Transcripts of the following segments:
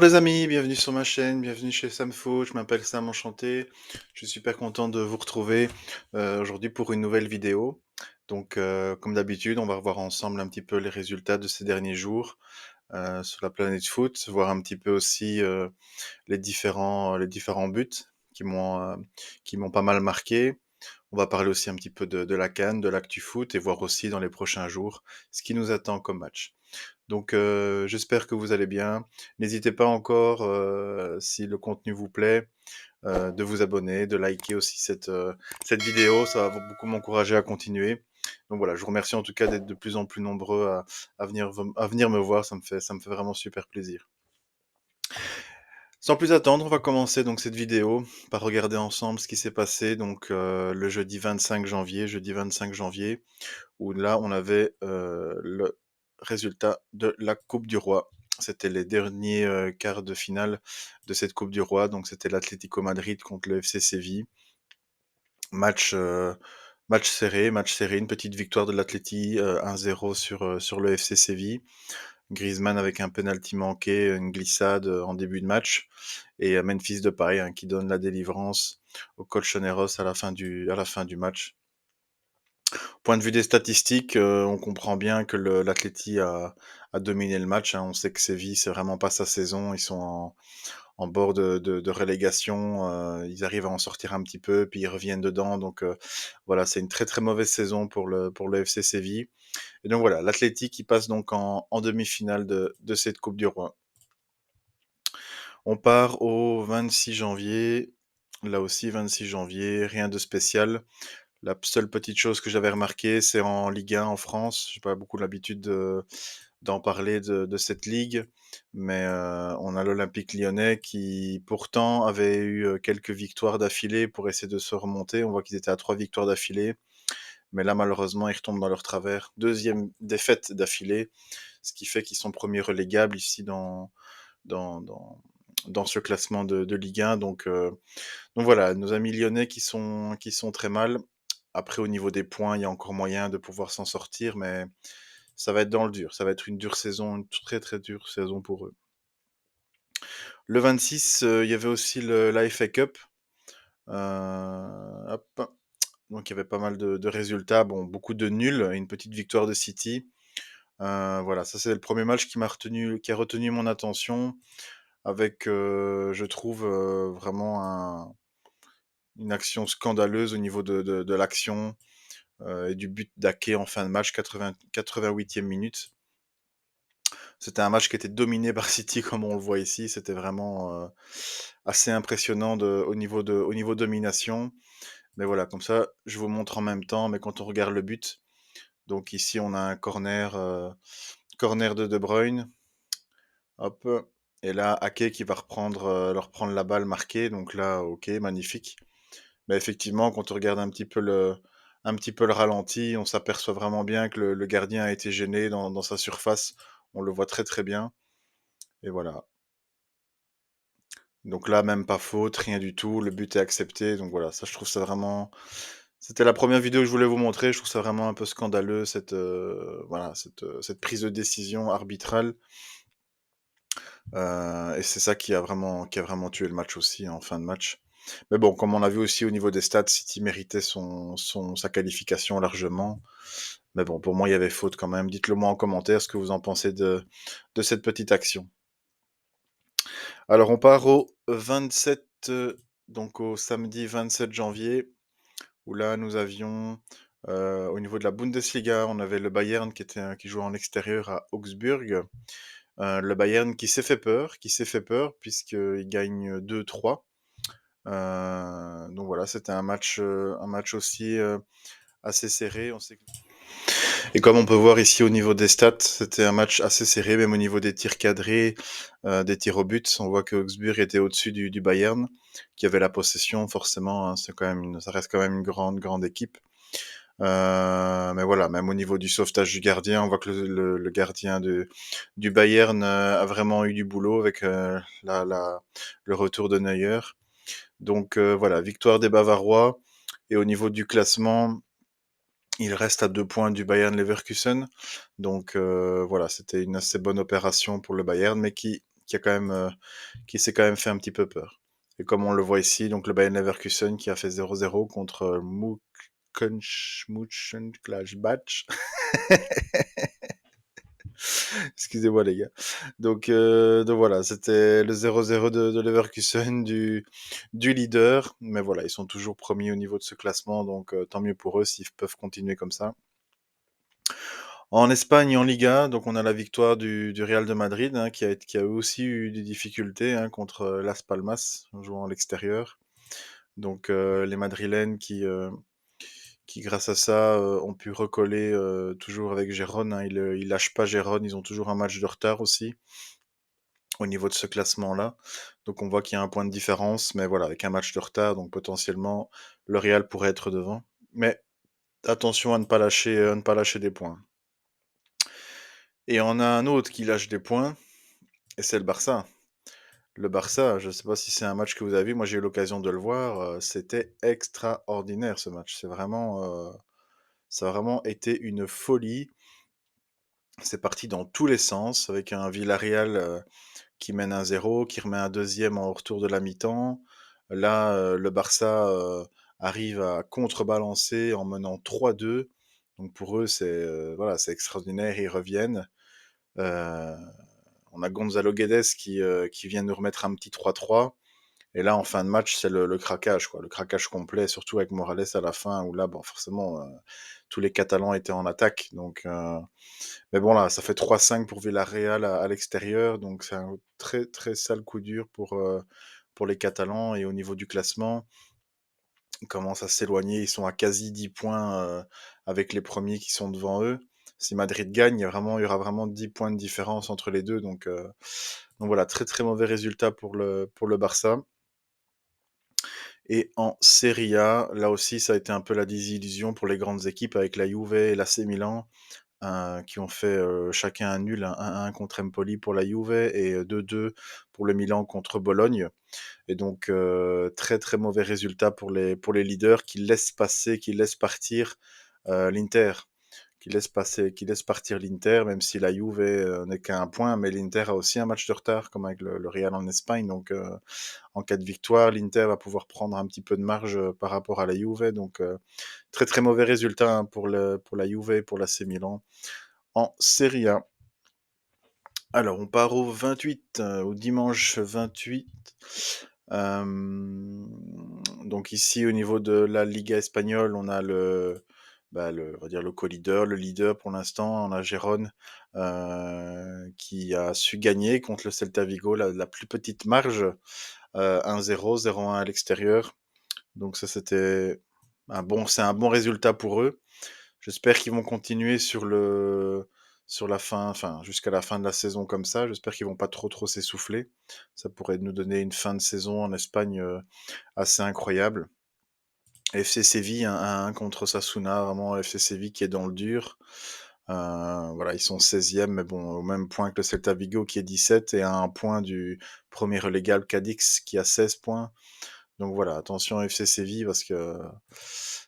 Bonjour les amis, bienvenue sur ma chaîne, bienvenue chez Samfo, je m'appelle Sam, enchanté. Je suis super content de vous retrouver aujourd'hui pour une nouvelle vidéo. Donc comme d'habitude, on va revoir ensemble un petit peu les résultats de ces derniers jours sur la planète foot, voir un petit peu aussi les différents buts qui m'ont euh, qui m'ont pas mal marqué. On va parler aussi un petit peu de la CAN, de l'actu foot et voir aussi dans les prochains jours ce qui nous attend comme match. Donc j'espère que vous allez bien. N'hésitez pas encore, si le contenu vous plaît, de vous abonner, de liker aussi cette vidéo, ça va beaucoup m'encourager à continuer. Donc voilà, je vous remercie en tout cas d'être de plus en plus nombreux à venir me voir, ça me fait vraiment super plaisir. Sans plus attendre, on va commencer donc cette vidéo par regarder ensemble ce qui s'est passé donc le jeudi 25 janvier, où là on avait le résultat de la Coupe du Roi. C'était les derniers quarts de finale de cette Coupe du Roi, donc c'était l'Atlético Madrid contre le FC Séville. Match, match serré, une petite victoire de l'Atleti 1-0 sur le FC Séville. Griezmann avec un penalty manqué, une glissade en début de match, et Memphis Depay hein, qui donne la délivrance au Colchoneros à la fin du match. Point de vue des statistiques, on comprend bien que l'Atleti a dominé le match, hein. On sait que Séville, c'est vraiment pas sa saison. Ils sont en bord de relégation. Ils arrivent à en sortir un petit peu, puis ils reviennent dedans. Donc voilà, c'est une très très mauvaise saison pour le FC Séville. Et donc voilà, l'Atleti qui passe donc en demi-finale de cette Coupe du Roi. On part au 26 janvier. Là aussi, 26 janvier, rien de spécial. La seule petite chose que j'avais remarqué, c'est en Ligue 1 en France. J'ai pas beaucoup l'habitude d'en parler de cette ligue, mais on a l'Olympique lyonnais qui pourtant avait eu quelques victoires d'affilée pour essayer de se remonter. On voit qu'ils étaient à 3 victoires d'affilée, mais là malheureusement ils retombent dans leur travers. Deuxième défaite d'affilée, ce qui fait qu'ils sont premiers relégables ici dans, dans, dans ce classement de Ligue 1. Donc voilà, nos amis lyonnais qui sont très mal. Après, au niveau des points, il y a encore moyen de pouvoir s'en sortir, mais ça va être dans le dur. Ça va être une dure saison, une très très dure saison pour eux. Le 26, il y avait aussi la FA Cup. Hop. Donc il y avait pas mal de résultats. Bon, beaucoup de nuls et une petite victoire de City. Voilà, ça c'est le premier match qui a retenu mon attention, avec, je trouve, vraiment une action scandaleuse au niveau de l'action et du but d'Ake en fin de match, 88e minute. C'était un match qui était dominé par City, comme on le voit ici. C'était vraiment assez impressionnant au niveau domination. Mais voilà, comme ça, je vous montre en même temps. Mais quand on regarde le but, donc ici, on a un corner de De Bruyne. Hop. Et là, Ake qui va leur prendre la balle marquée. Donc là, ok, magnifique. Mais effectivement, quand on regarde un petit peu le ralenti, on s'aperçoit vraiment bien que le gardien a été gêné dans sa surface. On le voit très très bien. Et voilà. Donc là, même pas faute, rien du tout. Le but est accepté. Donc voilà, ça, je trouve ça vraiment. C'était la première vidéo que je voulais vous montrer. Je trouve ça vraiment un peu scandaleux, voilà, cette prise de décision arbitrale. Et c'est ça qui a vraiment tué le match aussi en fin de match. Mais bon, comme on a vu aussi au niveau des stats, City méritait sa qualification largement. Mais bon, pour moi, il y avait faute quand même. Dites-le moi en commentaire ce que vous en pensez de cette petite action. Alors, on part au 27, donc au samedi 27 janvier, où là, nous avions, au niveau de la Bundesliga, on avait le Bayern qui jouait en extérieur à Augsburg. Le Bayern qui s'est fait peur puisqu'il gagne 2-3. Donc voilà, c'était un match aussi assez serré. Et comme on peut voir ici au niveau des stats, c'était un match assez serré, même au niveau des tirs cadrés, des tirs au but. On voit que Augsburg était au-dessus du Bayern, qui avait la possession, forcément. Hein, ça reste quand même une grande, grande équipe. Mais voilà, même au niveau du sauvetage du gardien, on voit que le gardien du Bayern a vraiment eu du boulot avec le retour de Neuer. Donc voilà, victoire des Bavarois. Et au niveau du classement, il reste à 2 points du Bayern Leverkusen. Donc voilà, c'était une assez bonne opération pour le Bayern, mais qui qui a quand même, qui s'est quand même fait un petit peu peur. Et comme on le voit ici, donc le Bayer Leverkusen qui a fait 0-0 contre Mönchengladbach. Excusez-moi les gars. Donc voilà, c'était le 0-0 de Leverkusen du leader. Mais voilà, ils sont toujours premiers au niveau de ce classement, donc tant mieux pour eux s'ils peuvent continuer comme ça. En Espagne, en Liga, donc on a la victoire du Real de Madrid, hein, qui a aussi eu des difficultés, hein, contre Las Palmas, en jouant à l'extérieur. Donc les Madrilènes qui grâce à ça ont pu recoller toujours avec Gérone, hein, ils lâchent pas Gérone, ils ont toujours un match de retard aussi au niveau de ce classement-là. Donc on voit qu'il y a un point de différence, mais voilà, avec un match de retard, donc potentiellement le Real pourrait être devant. Mais attention à ne pas lâcher des points. Et on a un autre qui lâche des points, et c'est le Barça. Le Barça, je ne sais pas si c'est un match que vous avez vu, moi j'ai eu l'occasion de le voir, c'était extraordinaire ce match. Ça a vraiment été une folie. C'est parti dans tous les sens, avec un Villarreal qui mène 1-0, qui remet un deuxième en retour de la mi-temps. Là, le Barça arrive à contrebalancer en menant 3-2. Donc pour eux, voilà, c'est extraordinaire, ils reviennent. Euh, on a Gonzalo Guedes qui vient nous remettre un petit 3-3. Et là, en fin de match, c'est le craquage, quoi. Le craquage complet, surtout avec Morales à la fin, où là, bon, forcément, tous les Catalans étaient en attaque. Mais bon, là, ça fait 3-5 pour Villarreal à l'extérieur. Donc, c'est un très, très sale coup dur pour les Catalans. Et au niveau du classement, ils commencent à s'éloigner. Ils sont à quasi 10 points avec les premiers qui sont devant eux. Si Madrid gagne, il y aura vraiment 10 points de différence entre les deux. Donc voilà, très, très mauvais résultat pour le Barça. Et en Serie A, là aussi, ça a été un peu la désillusion pour les grandes équipes avec la Juve et l'AC Milan, qui ont fait chacun un nul, 1-1 contre Empoli pour la Juve et 2-2 pour le Milan contre Bologne. Et donc, très très mauvais résultat pour les leaders qui laissent passer, qui laissent partir l'Inter. Qui laisse partir l'Inter, même si la Juve n'est qu'à un point, mais l'Inter a aussi un match de retard, comme avec le Real en Espagne. Donc, en cas de victoire, l'Inter va pouvoir prendre un petit peu de marge par rapport à la Juve. Donc, très très mauvais résultat, hein, pour la Juve et pour l'AC Milan en Serie A. Alors, on part au 28, au dimanche 28. Donc ici, au niveau de la Liga espagnole, on a on va dire le co-leader, le leader pour l'instant, on a Gérone qui a su gagner contre le Celta Vigo, la plus petite marge, 1-0, 0-1 à l'extérieur. Donc ça, c'est un bon résultat pour eux. J'espère qu'ils vont continuer sur la fin, enfin, jusqu'à la fin de la saison comme ça. J'espère qu'ils vont pas trop s'essouffler. Ça pourrait nous donner une fin de saison en Espagne assez incroyable. FC Séville 1-1 contre Sasuna, vraiment FC Séville qui est dans le dur. Voilà, ils sont 16e, mais bon, au même point que le Celta Vigo qui est 17 et à un point du premier relégable Cadix qui a 16 points. Donc voilà, attention FC Séville parce que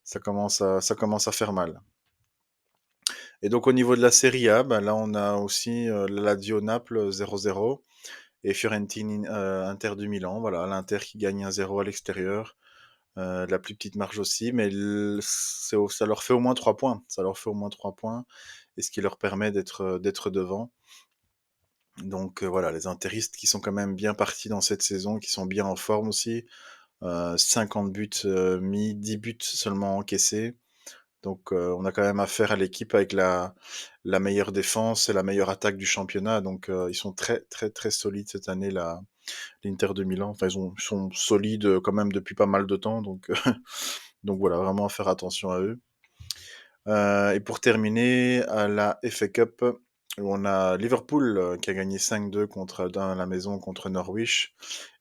ça commence à faire mal. Et donc au niveau de la Serie A, bah, là on a aussi la Lazio Naples 0-0 et Fiorentina Inter du Milan. Voilà, l'Inter qui gagne 1-0 à l'extérieur. La plus petite marge aussi, mais ça leur fait au moins 3 points. Ça leur fait au moins 3 points, et ce qui leur permet d'être devant. Donc voilà, les interistes qui sont quand même bien partis dans cette saison, qui sont bien en forme aussi. 50 buts mis, 10 buts seulement encaissés. Donc on a quand même affaire à l'équipe avec la meilleure défense et la meilleure attaque du championnat. Donc ils sont très très très solides cette année, l'Inter de Milan. Enfin, ils sont solides quand même depuis pas mal de temps. Donc, donc voilà, vraiment faire attention à eux. Et pour terminer, à la FA Cup, où on a Liverpool qui a gagné 5-2 dans la maison contre Norwich,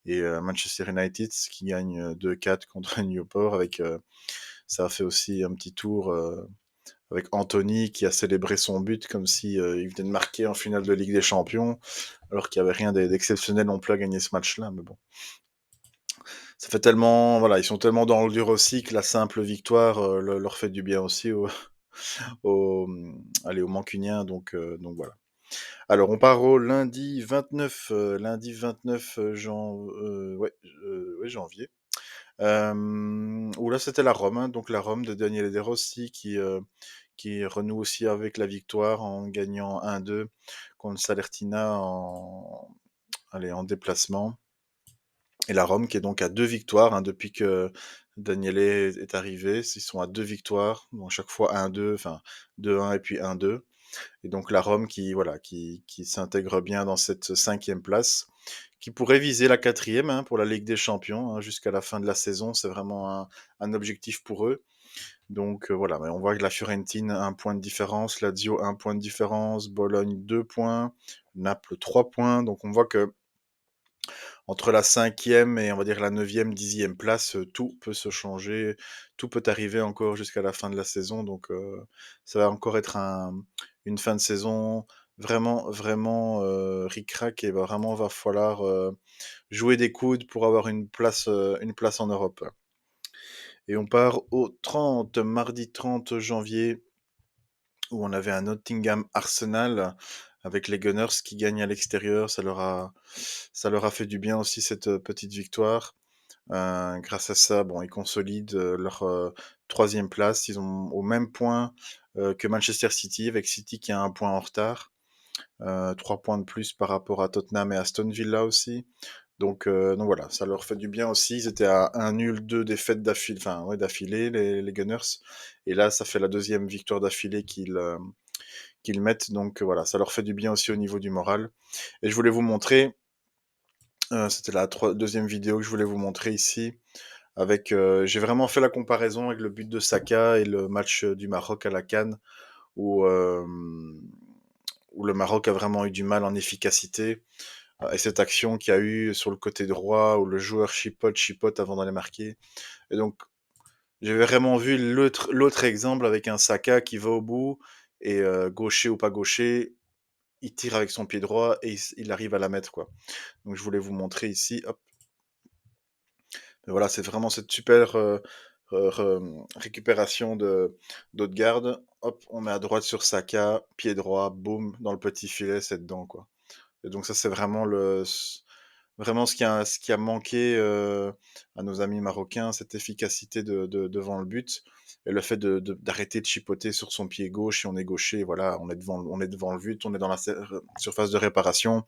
et Manchester United qui gagne 2-4 contre Newport. Ça a fait aussi un petit tour avec Anthony qui a célébré son but comme si il venait de marquer en finale de Ligue des Champions, alors qu'il n'y avait rien d'exceptionnel non plus à gagner ce match-là. Mais bon, ça fait tellement, voilà, ils sont tellement dans le dur aussi que la simple victoire leur fait du bien aussi allez, aux Mancuniens. Donc voilà. Alors on part au lundi 29, ouais, ouais, janvier. Où là, c'était la Rome, hein, donc la Rome de Daniele De Rossi qui renoue aussi avec la victoire en gagnant 1-2 contre Salertina en déplacement. Et la Rome qui est donc à 2 victoires, hein, depuis que Daniele est arrivé. Ils sont à 2 victoires, donc chaque fois 1-2, enfin 2-1 et puis 1-2. Et donc la Rome qui, voilà, qui s'intègre bien dans cette cinquième place, qui pourrait viser la quatrième, hein, pour la Ligue des Champions, hein, jusqu'à la fin de la saison. C'est vraiment un objectif pour eux. Donc voilà, mais on voit que la Fiorentina a un point de différence, Lazio 1 point de différence, Bologne 2 points, Naples 3 points. Donc on voit que entre la cinquième et on va dire la neuvième, dixième place, tout peut se changer, tout peut arriver encore jusqu'à la fin de la saison. Donc ça va encore être une fin de saison vraiment, vraiment ric-rac et vraiment va falloir jouer des coudes pour avoir une place en Europe. Et on part au 30, mardi 30 janvier, où on avait un Nottingham Arsenal avec les Gunners qui gagnent à l'extérieur. Ça leur a fait du bien aussi cette petite victoire. Grâce à ça, bon, ils consolident leur troisième place. Ils ont au même point que Manchester City, avec City qui a un point en retard. 3 points de plus par rapport à Tottenham et Aston Villa aussi. Donc voilà, ça leur fait du bien aussi. Ils étaient à un nul, 2 défaites d'affilée, enfin ouais, d'affilée, les Gunners. Et là, ça fait la deuxième victoire d'affilée qu'ils mettent. Donc voilà, ça leur fait du bien aussi au niveau du moral. Et je voulais vous montrer, c'était la deuxième vidéo que je voulais vous montrer ici. J'ai vraiment fait la comparaison avec le but de Saka et le match du Maroc à la CAN, où, euh, où le Maroc a vraiment eu du mal en efficacité. Et cette action qu'il y a eu sur le côté droit, où le joueur chipote avant d'aller marquer. Et donc, j'ai vraiment vu l'autre exemple avec un Saka qui va au bout, et gaucher ou pas gaucher, il tire avec son pied droit et il arrive à la mettre, quoi. Donc je voulais vous montrer ici, hop. Mais voilà, c'est vraiment cette super récupération d'Odegaard. Hop, on met à droite sur Saka, pied droit, boum, dans le petit filet, c'est dedans, quoi. Et donc ça, c'est vraiment ce qui a manqué à nos amis marocains, cette efficacité devant le but et le fait d'arrêter de chipoter sur son pied gauche. Si on est gaucher, voilà, on est devant le but, on est dans la surface de réparation.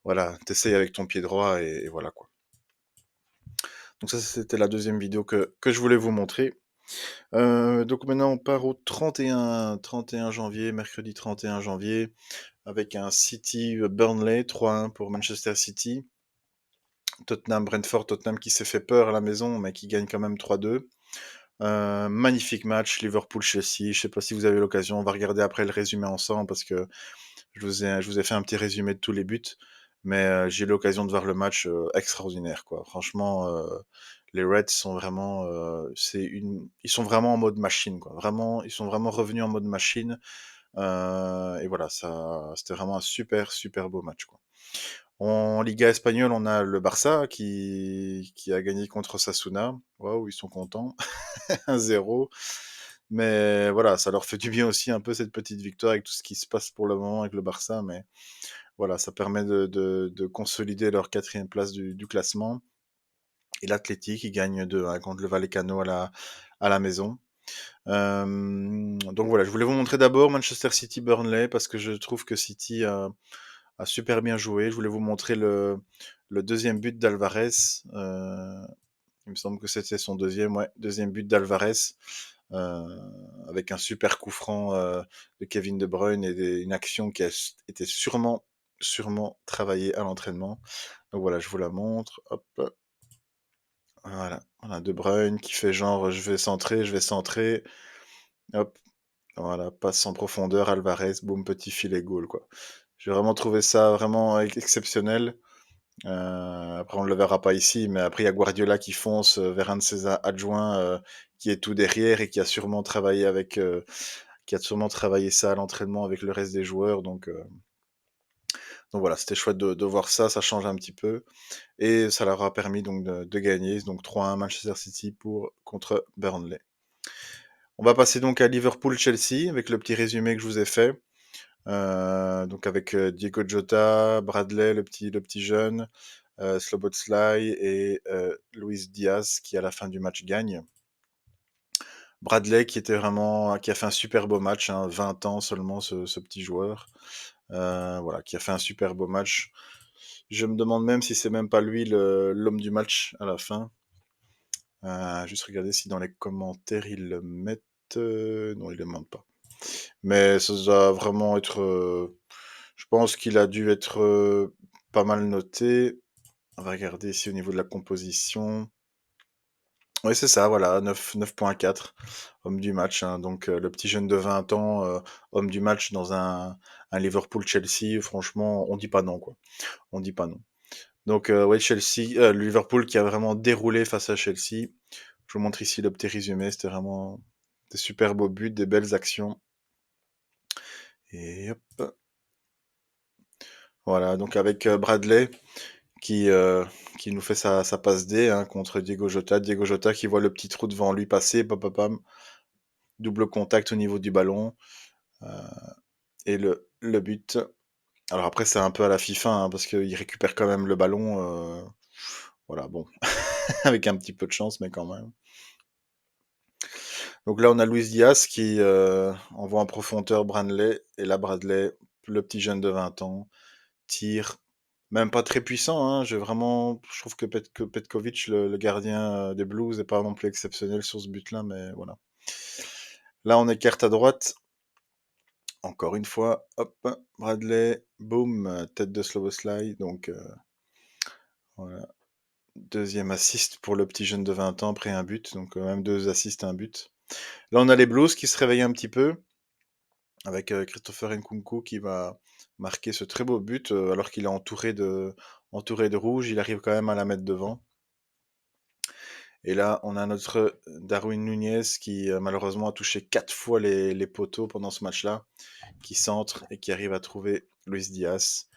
Voilà, t'essayes avec ton pied droit et voilà quoi. Donc ça, c'était la deuxième vidéo que je voulais vous montrer. Donc maintenant, on part au 31 janvier, mercredi 31 janvier, avec un City Burnley 3-1 pour Manchester City. Brentford, Tottenham qui s'est fait peur à la maison, mais qui gagne quand même 3-2. Magnifique match, Liverpool-Chelsea. Je sais pas si vous avez l'occasion, on va regarder après le résumé ensemble parce que je vous ai fait un petit résumé de tous les buts, mais j'ai eu l'occasion de voir le match extraordinaire, quoi. Franchement, les Reds sont vraiment, ils sont vraiment en mode machine, quoi. Vraiment, ils sont vraiment revenus en mode machine. Et voilà, c'était vraiment un super, super beau match, quoi. En Liga espagnole, on a le Barça qui a gagné contre Osasuna. Waouh, ils sont contents. 1-0. Mais voilà, ça leur fait du bien aussi un peu cette petite victoire avec tout ce qui se passe pour le moment avec le Barça. Mais voilà, ça permet de consolider leur quatrième place du classement. Et l'Athletic, ils gagnent 2-1 contre le Vallecano à la maison. Donc voilà, je voulais vous montrer d'abord Manchester City-Burnley parce que je trouve que City a super bien joué. Je voulais vous montrer le deuxième but d'Alvarez. Il me semble que c'était son deuxième, ouais, deuxième but d'Alvarez, euh, avec un super coup franc de Kevin De Bruyne et une action qui a été sûrement, sûrement travaillée à l'entraînement. Donc voilà, je vous la montre. Hop, voilà, on a De Bruyne qui fait genre je vais centrer, je vais centrer. Hop, voilà, passe en profondeur, Alvarez, boum, petit filet goal, quoi. J'ai vraiment trouvé ça vraiment exceptionnel. Après, on ne le verra pas ici, mais après, il y a Guardiola qui fonce vers un de ses adjoints qui est tout derrière et qui a sûrement travaillé ça à l'entraînement avec le reste des joueurs. Donc voilà, c'était chouette de voir ça, ça change un petit peu. Et ça leur a permis donc de gagner. Donc 3-1 Manchester City contre Burnley. On va passer donc à Liverpool-Chelsea avec le petit résumé que je vous ai fait. Donc avec, Diego Jota, Bradley, le petit jeune, Szoboszlai et Luis Diaz qui à la fin du match gagne. Bradley qui a fait un super beau match, hein, 20 ans seulement ce petit joueur, voilà, qui a fait un super beau match. Je me demande même si c'est même pas lui l'homme du match à la fin. Juste regarder si dans les commentaires ils le mettent, non ils le mettent pas. Mais ça doit vraiment être, je pense qu'il a dû être, pas mal noté. On va regarder ici au niveau de la composition. Oui, c'est ça, voilà, 9,4, homme du match, hein, donc le petit jeune de 20 ans, homme du match dans un Liverpool-Chelsea, franchement, on dit pas non, quoi. On dit pas non. Donc ouais, Chelsea, Liverpool qui a vraiment déroulé face à Chelsea. Je vous montre ici le petit résumé, c'était vraiment des super beaux buts, des belles actions. Et hop, voilà, donc avec Bradley qui, euh, qui nous fait sa passe D, hein, contre Diego Jota. Diego Jota qui voit le petit trou devant lui passer, pam, pam, pam, double contact au niveau du ballon. euh, et le but. Alors après, c'est un peu à la FIFA, hein, parce qu'il récupère quand même le ballon. Voilà, bon, avec un petit peu de chance, mais quand même. Donc là, on a Luis Diaz qui envoie en profondeur Bradley. Et là, Bradley, le petit jeune de 20 ans, tire. Même pas très puissant, hein. Je trouve que Petkovic, le gardien des Blues, n'est pas non plus exceptionnel sur ce but-là, mais voilà. Là, on écarte à droite. Encore une fois, hop, Bradley, boum, tête de Szoboszlai. Donc voilà. Deuxième assist pour le petit jeune de 20 ans après un but. Donc même deux assists, un but. Là, on a les Blues qui se réveillent un petit peu avec Christopher Nkunku qui va marquer ce très beau but alors qu'il est entouré de rouge. Il arrive quand même à la mettre devant. Et là, on a notre Darwin Nunez qui malheureusement a touché 4 fois les poteaux pendant ce match-là, qui centre et qui arrive à trouver Luis Diaz.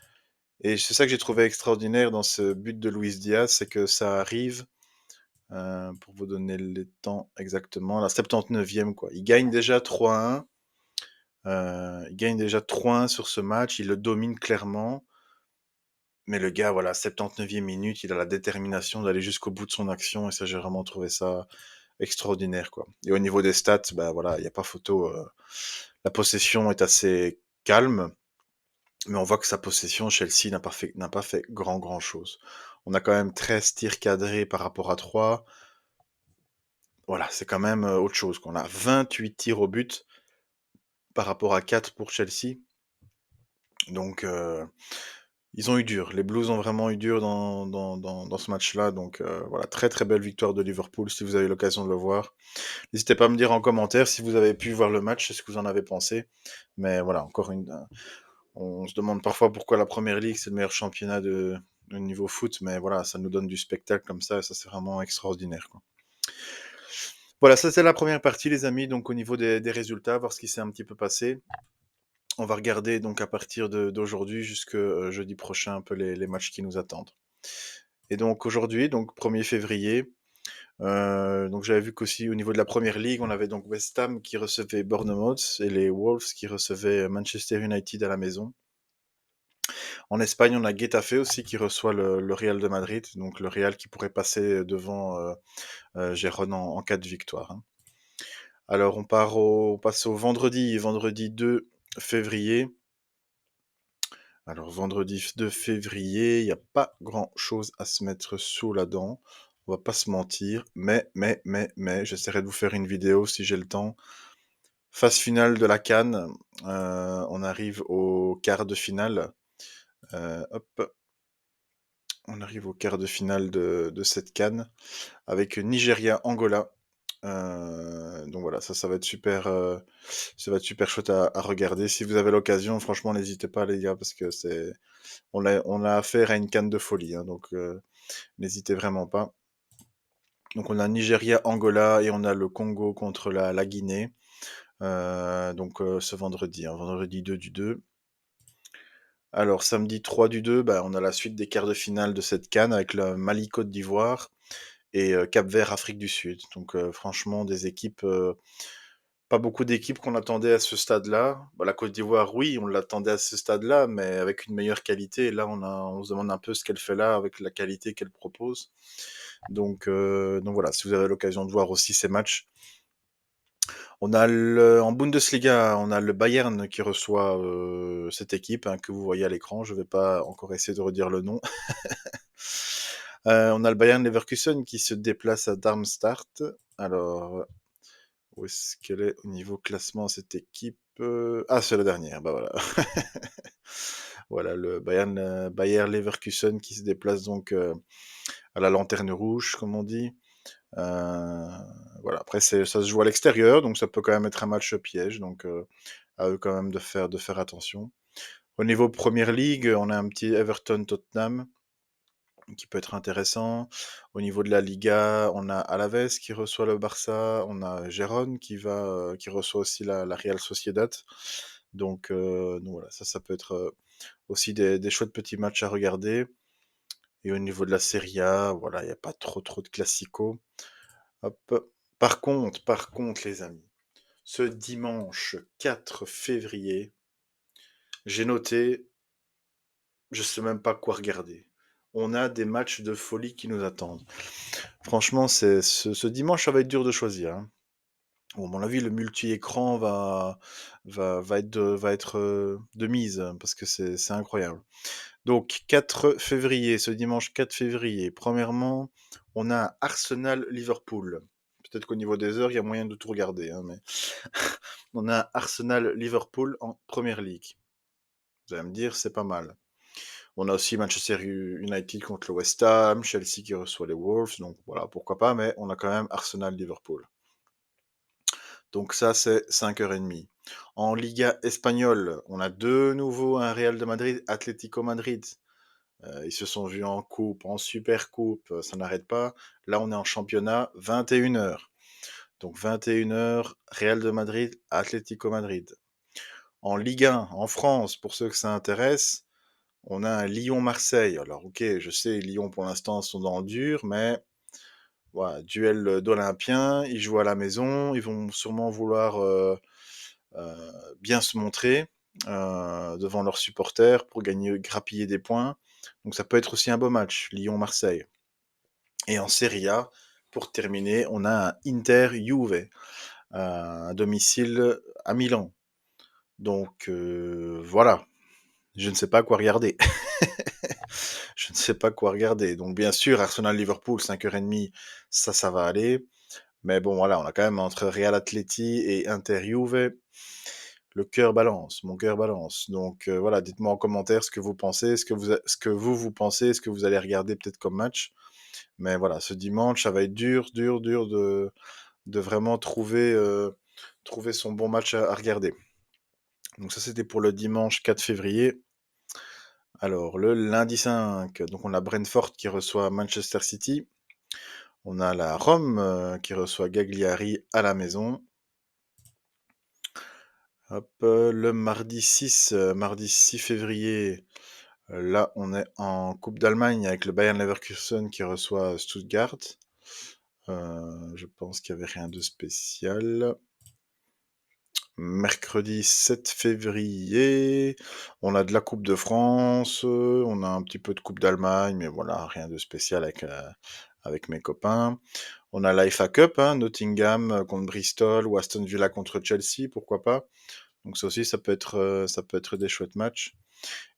Et c'est ça que j'ai trouvé extraordinaire dans ce but de Luis Diaz, c'est que ça arrive, pour vous donner les temps exactement, à la 79e, quoi. Il gagne déjà 3-1. Il gagne déjà 3-1 sur ce match, il le domine clairement. Mais le gars, voilà, 79e minute, il a la détermination d'aller jusqu'au bout de son action, et ça, j'ai vraiment trouvé ça extraordinaire, quoi. Et au niveau des stats, bah voilà, il n'y a pas photo. La possession est assez calme, mais on voit que sa possession, Chelsea n'a pas fait grand chose. On a quand même 13 tirs cadrés par rapport à 3. Voilà, c'est quand même autre chose. Qu'on a 28 tirs au but par rapport à 4 pour Chelsea. Donc, ils ont eu dur. Les Blues ont vraiment eu dur dans ce match-là. Donc, voilà, très très belle victoire de Liverpool si vous avez l'occasion de le voir. N'hésitez pas à me dire en commentaire si vous avez pu voir le match, ce que vous en avez pensé. Mais voilà, on se demande parfois pourquoi la Première Ligue c'est le meilleur championnat de niveau foot, mais voilà, ça nous donne du spectacle comme ça, et ça c'est vraiment extraordinaire, quoi. Voilà, ça c'est la première partie, les amis. Donc au niveau des résultats, voir ce qui s'est un petit peu passé. On va regarder donc à partir d'aujourd'hui jusque jeudi prochain un peu les matchs qui nous attendent. Et donc aujourd'hui, donc 1er février, donc j'avais vu qu'aussi au niveau de la Première Ligue, on avait donc West Ham qui recevait Bournemouth et les Wolves qui recevaient Manchester United à la maison. En Espagne, on a Getafe aussi qui reçoit le Real de Madrid, donc le Real qui pourrait passer devant Gérone en cas de victoire, hein. Alors on passe au vendredi 2 février. Alors vendredi 2 février, il n'y a pas grand-chose à se mettre sous la dent, on va pas se mentir, mais, j'essaierai de vous faire une vidéo si j'ai le temps. Phase finale de la CAN, on arrive au quart de finale. Hop, on arrive au quart de finale de cette CAN avec Nigeria-Angola. Donc voilà, ça va être super, ça va être super chouette à regarder. Si vous avez l'occasion, franchement, n'hésitez pas les gars, parce que on a affaire à une CAN de folie, hein, donc n'hésitez vraiment pas. Donc on a Nigeria-Angola et on a le Congo contre la Guinée. Donc ce vendredi, hein, vendredi 2 du 2. Alors samedi 3 du 2, bah, on a la suite des quarts de finale de cette CAN avec le Mali-Côte d'Ivoire et Cap-Vert, Afrique du Sud. Donc franchement, des équipes pas beaucoup d'équipes qu'on attendait à ce stade-là. Bah, la Côte d'Ivoire, oui, on l'attendait à ce stade-là, mais avec une meilleure qualité. Et là, on se demande un peu ce qu'elle fait là avec la qualité qu'elle propose. Donc voilà, si vous avez l'occasion de voir aussi ces matchs. En Bundesliga, on a le Bayern qui reçoit cette équipe hein, que vous voyez à l'écran. Je ne vais pas encore essayer de redire le nom. On a le Bayern Leverkusen qui se déplace à Darmstadt. Alors, où est-ce qu'elle est au niveau classement, cette équipe? Ah, c'est la dernière, bah voilà. Voilà, le Bayer Leverkusen qui se déplace donc à la lanterne rouge, comme on dit. Euh, voilà, après, ça se joue à l'extérieur, donc ça peut quand même être un match piège, donc à eux quand même de faire attention. Au niveau Première League, on a un petit Everton-Tottenham qui peut être intéressant. Au niveau de la Liga, on a Alaves qui reçoit le Barça, on a Gérone qui reçoit aussi la Real Sociedad. Donc voilà, ça peut être aussi des chouettes petits matchs à regarder. Et au niveau de la Serie A, voilà, il n'y a pas trop de classicos. Hop. Par contre, les amis, ce dimanche 4 février, j'ai noté, je sais même pas quoi regarder. On a des matchs de folie qui nous attendent. Franchement, ce dimanche, ça va être dur de choisir, hein. Bon, à mon avis, le multi-écran va être de mise, hein, parce que c'est incroyable. Donc, 4 février, ce dimanche 4 février, premièrement, on a Arsenal-Liverpool. Peut-être qu'au niveau des heures, il y a moyen de tout regarder, hein, mais on a Arsenal-Liverpool en Première League. Vous allez me dire, c'est pas mal. On a aussi Manchester United contre le West Ham, Chelsea qui reçoit les Wolves, donc voilà, pourquoi pas, mais on a quand même Arsenal-Liverpool. Donc ça, c'est 5h30. En Liga espagnole, on a de nouveau un Real de Madrid, Atlético Madrid. Ils se sont vus en coupe, en super coupe, ça n'arrête pas. Là, on est en championnat, 21h. Donc 21h, Real de Madrid, Atlético Madrid. En Ligue 1, en France, pour ceux que ça intéresse, on a un Lyon-Marseille. Alors ok, je sais, Lyon pour l'instant sont dans le dur, mais voilà, duel d'Olympiens, ils jouent à la maison, ils vont sûrement vouloir bien se montrer devant leurs supporters pour gagner, grappiller des points. Donc ça peut être aussi un beau match, Lyon-Marseille. Et en Serie A, pour terminer, on a un Inter-Juve, un domicile à Milan. Donc voilà, je ne sais pas quoi regarder. Je ne sais pas quoi regarder. Donc bien sûr, Arsenal-Liverpool, 5h30, ça va aller. Mais bon, voilà, on a quand même entre Real Atleti et Inter Juve, le cœur balance, mon cœur balance. Donc voilà, dites-moi en commentaire ce que vous pensez, ce que vous pensez, ce que vous allez regarder peut-être comme match. Mais voilà, ce dimanche, ça va être dur, dur, dur de vraiment trouver son bon match à regarder. Donc ça, c'était pour le dimanche 4 février. Alors, le lundi 5, donc on a Brentford qui reçoit Manchester City. On a la Rome qui reçoit Cagliari à la maison. Hop, le mardi 6 février, là on est en Coupe d'Allemagne avec le Bayern Leverkusen qui reçoit Stuttgart. Je pense qu'il n'y avait rien de spécial. Mercredi 7 février, on a de la Coupe de France, on a un petit peu de Coupe d'Allemagne, mais voilà, rien de spécial avec mes copains. On a la FA Cup, hein, Nottingham contre Bristol ou Aston Villa contre Chelsea, pourquoi pas. Donc ça aussi, ça peut être des chouettes matchs.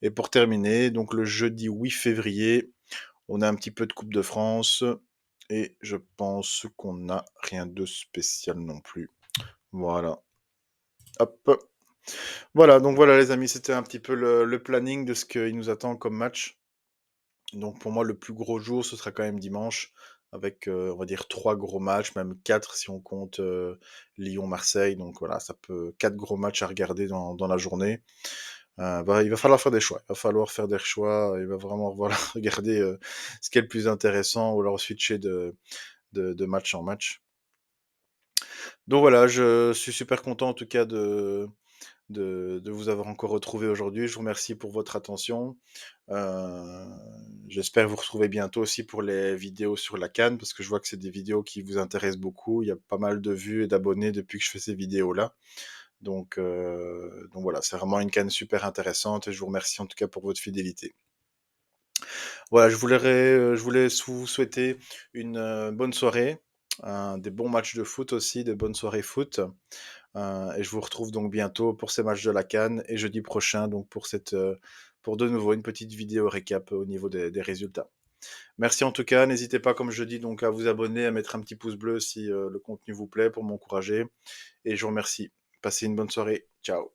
Et pour terminer, donc le jeudi 8 février, on a un petit peu de Coupe de France. Et je pense qu'on n'a rien de spécial non plus. Voilà. Hop. Voilà, donc voilà les amis, c'était un petit peu le planning de ce qu'il nous attend comme match. Donc pour moi, le plus gros jour, ce sera quand même dimanche, avec, on va dire, 3 gros matchs, même 4 si on compte Lyon-Marseille. Donc voilà, ça peut 4 gros matchs à regarder dans la journée. Il va falloir faire des choix. Il va falloir faire des choix. Il va vraiment voilà, regarder ce qui est le plus intéressant ou alors switcher de match en match. Donc voilà, je suis super content en tout cas de vous avoir encore retrouvé aujourd'hui. Je vous remercie pour votre attention. Heu, J'espère vous retrouver bientôt aussi pour les vidéos sur la CAN, parce que je vois que c'est des vidéos qui vous intéressent beaucoup. Il y a pas mal de vues et d'abonnés depuis que je fais ces vidéos-là. Donc voilà, c'est vraiment une CAN super intéressante et je vous remercie en tout cas pour votre fidélité. Voilà, je voulais vous souhaiter une, bonne soirée, des bons matchs de foot aussi, des bonnes soirées foot, et je vous retrouve donc bientôt pour ces matchs de la CAN et jeudi prochain donc pour de nouveau une petite vidéo récap au niveau des résultats. Merci en tout cas, n'hésitez pas comme je dis donc à vous abonner, à mettre un petit pouce bleu si, le contenu vous plaît pour m'encourager et je vous remercie. Passez une bonne soirée. Ciao.